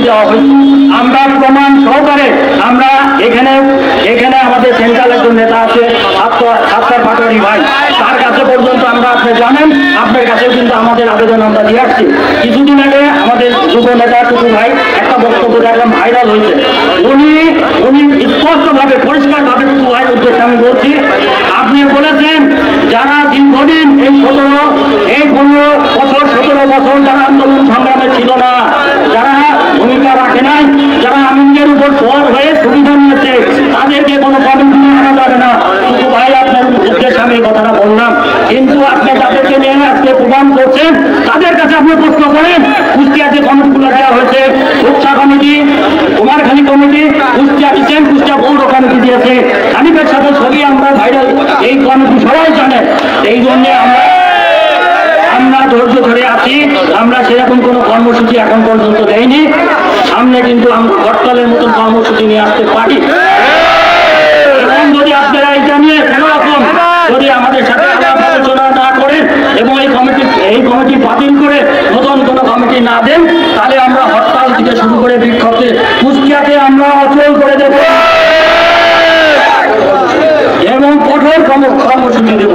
দেওয়া হয়েছে। আমরা প্রমাণ সহকারে আমরা এখানে এখানে আমাদের সেন্ট্রাল একজন নেতা আছে সাত্তার পাটোয়ারি ভাই, তার কাছে পর্যন্ত আমরা, আপনি জানেন, আপনার কাছেও কিন্তু আমাদের আবেদন আমরা দিয়ে আসছি। কিছুদিন আগে আমাদের যুব নেতা টুকু ভাই একটা বক্তব্য দেখলাম ভাইরাল হয়েছে। উনি স্পষ্টভাবে পরিষ্কারভাবে টুকু ভাই উদ্দেশ্যে আমি বলছি, আপনি বলেছেন যারা দীর্ঘদিন এই 15 বছর 17 বছর যারা আন্দোলন সংগ্রামে ছিল না, যারা ভূমিকা রাখে নাই, যারা আমিনের উপর সর হয়ে সুবিধা নিয়েছে, তাদেরকে কোনো কমিটি আনা যাবে না। শুধু ভাই আপনার উদ্দেশ্যে আমি এই কথাটা বললাম। কিন্তু আপনি যাদেরকে নিয়ে আজকে প্রমাণ করছেন তাদের কাছে আপনি প্রশ্ন করেন, কুষ্টিয়া যে কমিটিগুলো দেওয়া হয়েছে, রূপসা কমিটি, কুমারখালী কমিটি, কুষ্টিয়া দিচ্ছেন, কুষ্টিয়া পৌর কমিটি দিয়েছে, হানিফের সাথে ছবি আমরা ভাইরাল, এই কমিটি সবাই জানে। এই জন্যে আমরা ধৈর্য ধরে আছি। আমরা সেরকম কোনো কর্মসূচি এখন পর্যন্ত দেয়নি। সামনে কিন্তু আমরা হরতালের মতন কর্মসূচি নিয়ে আসতে পারি। এবং যদি আপনারা এটা নিয়ে কোনোরকম যদি আমাদের সাথে আলোচনা না করেন এবং এই কমিটি বাতিল করে নতুন কোনো কমিটি না দেন, তাহলে আমরা হরতাল থেকে শুরু করে বিক্ষোভে কুষ্টিয়াকে আমরা অচল করে দেব এবং কঠোর কর্মসূচি দেব।